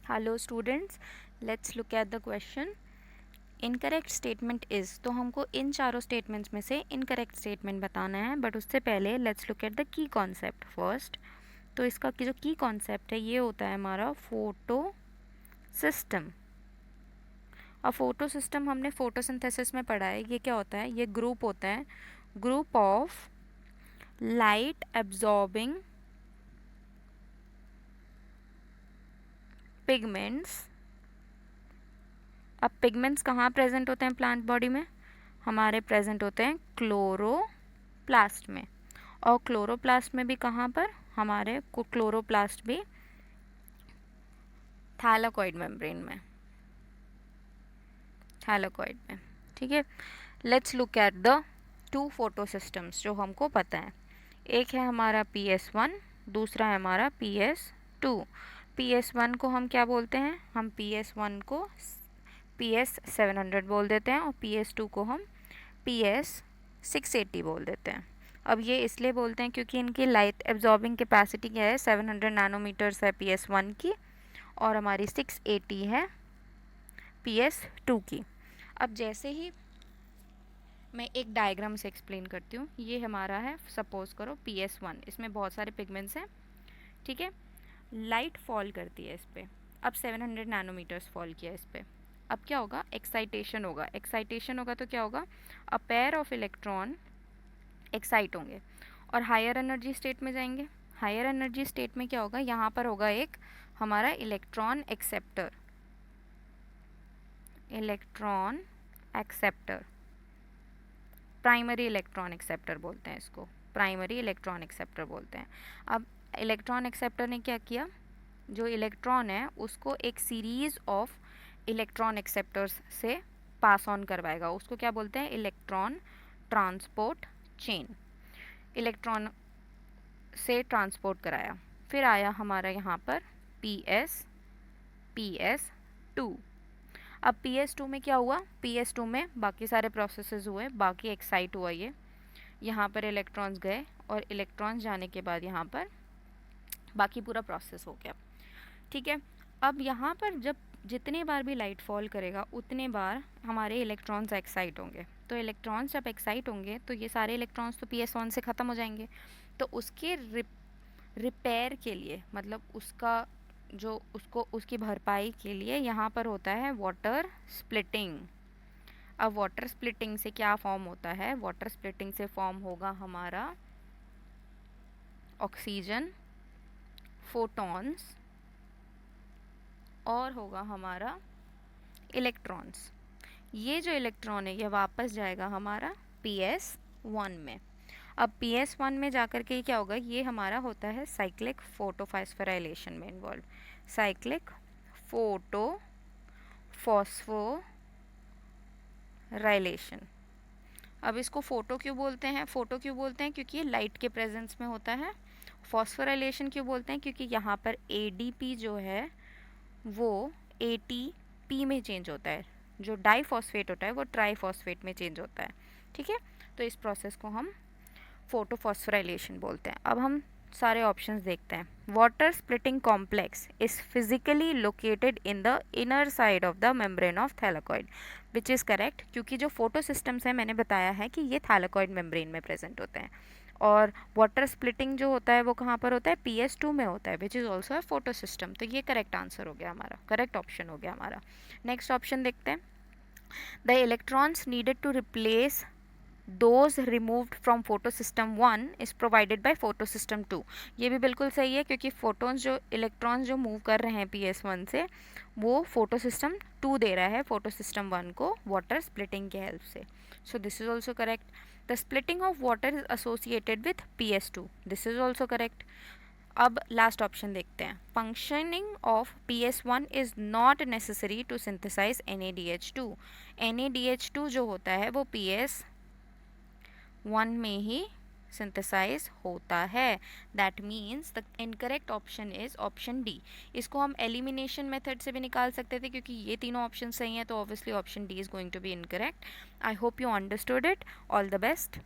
Hello students, let's look at the question. Incorrect statement is, तो हमको इन चारों statements में से इनकरेक्ट स्टेटमेंट बताना है. बट उससे पहले let's look at the key concept first. तो इसका जो की कॉन्सेप्ट है ये होता है हमारा फोटो सिस्टम. अब फोटो सिस्टम हमने फोटोसिंथेसिस में पढ़ा है. ये क्या होता है? ये ग्रुप होता है, group of light absorbing pigments. अब पिगमेंट्स कहाँ प्रेजेंट होते हैं प्लांट बॉडी में? हमारे प्रेजेंट होते हैं क्लोरोप्लास्ट में. और क्लोरोप्लास्ट में भी कहाँ पर? हमारे क्लोरोप्लास्ट भी थैलाकोइड मेम्ब्रेन में, थैलाकोइड में. ठीक है, let's look at the two photo systems जो हमको पता है. एक है हमारा PS1, दूसरा है हमारा PS2. PS1 को हम क्या बोलते हैं? हम PS1 को PS700 बोल देते हैं और PS2 को हम PS680 बोल देते हैं. अब ये इसलिए बोलते हैं क्योंकि इनकी लाइट एब्जॉर्बिंग कैपेसिटी क्या है? 700 नैनोमीटर्स है PS1 की, और हमारी 680 है PS2 की. अब जैसे ही मैं एक डायग्राम से एक्सप्लेन करती हूँ. ये हमारा है, सपोज करो PS1, इसमें बहुत सारे पिगमेंट्स हैं. ठीक है, लाइट फॉल करती है इस पर. अब 700 नैनोमीटर्स फॉल किया इस पर. अब क्या होगा? एक्साइटेशन होगा. एक्साइटेशन होगा तो क्या होगा? A pair of electron excite होंगे और हायर एनर्जी स्टेट में जाएंगे. हायर एनर्जी स्टेट में क्या होगा? यहाँ पर होगा एक हमारा electron acceptor. Electron acceptor, primary electron acceptor बोलते हैं इसको. प्राइमरी इलेक्ट्रॉन एक्सेप्टर बोलते हैं. अब इलेक्ट्रॉन एक्सेप्टर ने क्या किया? जो इलेक्ट्रॉन है उसको एक सीरीज ऑफ इलेक्ट्रॉन एक्सेप्टर्स से पास ऑन करवाएगा. उसको क्या बोलते हैं? Electron transport chain. इलेक्ट्रॉन से ट्रांसपोर्ट कराया. फिर आया हमारा यहाँ पर PS2. अब PS2 में क्या हुआ? PS2 में बाकी सारे प्रोसेसेस हुए, बाकी एक्साइट हुआ ये. यहाँ पर इलेक्ट्रॉन्स गए और इलेक्ट्रॉन्स जाने के बाद यहाँ पर बाकी पूरा प्रोसेस हो गया. ठीक है, अब यहाँ पर जब जितने बार भी लाइट फॉल करेगा उतने बार हमारे इलेक्ट्रॉन्स एक्साइट होंगे. तो इलेक्ट्रॉन्स जब एक्साइट होंगे तो ये सारे इलेक्ट्रॉन्स तो PS1 से ख़त्म हो जाएंगे. तो उसके रिपेयर के लिए, मतलब उसका जो उसको उसकी भरपाई के लिए यहाँ पर होता है वाटर स्प्लिटिंग. अब वाटर स्प्लिटिंग से क्या फॉर्म होता है? वाटर स्प्लिटिंग से फॉर्म होगा हमारा ऑक्सीजन, फोटॉन्स, और होगा हमारा इलेक्ट्रॉन्स. ये जो इलेक्ट्रॉन है ये वापस जाएगा हमारा PS1 में. अब PS1 में जाकर के क्या होगा? ये हमारा होता है साइक्लिक फोटोफॉस्फोराइलेशन में इन्वॉल्व. Cyclic photophosphorylation. अब इसको फोटो क्यों बोलते हैं? फोटो क्यों बोलते हैं? क्योंकि ये लाइट के प्रेजेंस में होता है. फॉस्फोराइलेशन क्यों बोलते हैं? क्योंकि यहाँ पर ADP जो है वो ATP में चेंज होता है. जो डाईफॉस्फेट होता है वो ट्राईफॉस्फेट में चेंज होता है. ठीक है, तो इस प्रोसेस को हम फोटोफॉस्फोराइलेशन बोलते हैं. अब हम सारे ऑप्शंस देखते हैं. Water splitting complex is physically located in the inner side of the membrane of thylakoid, which is correct. क्योंकि जो फोटो सिस्टम्स है मैंने बताया है कि ये थैलाकोइड मेम्ब्रेन में प्रेजेंट होते हैं. और वाटर स्प्लिटिंग जो होता है वो कहाँ पर होता है? PS2 में होता है, which is also a photo system. तो ये करेक्ट आंसर हो गया हमारा, करेक्ट ऑप्शन हो गया हमारा. नेक्स्ट ऑप्शन देखते हैं. The electrons needed to replace those removed from photosystem 1 is provided by photosystem 2. ये भी बिल्कुल सही है क्योंकि फोटोन्स जो इलेक्ट्रॉन्स जो मूव कर रहे हैं PS1 से वो फोटोसिस्टम 2 दे रहा है फोटोसिस्टम 1 को वाटर स्प्लिटिंग के हेल्प से. So this is also correct. The splitting of water is associated with PS2. This is also correct. अब लास्ट ऑप्शन देखते हैं. Functioning of PS1 is not necessary to synthesise NADH2. NADH2 जो होता है वो PS1 में ही synthesise होता है. That means the incorrect option is option D. इसको हम एलिमिनेशन मेथड से भी निकाल सकते थे क्योंकि ये तीनों ऑप्शन सही हैं, तो obviously option D is going to be incorrect. I hope you understood it. All the best.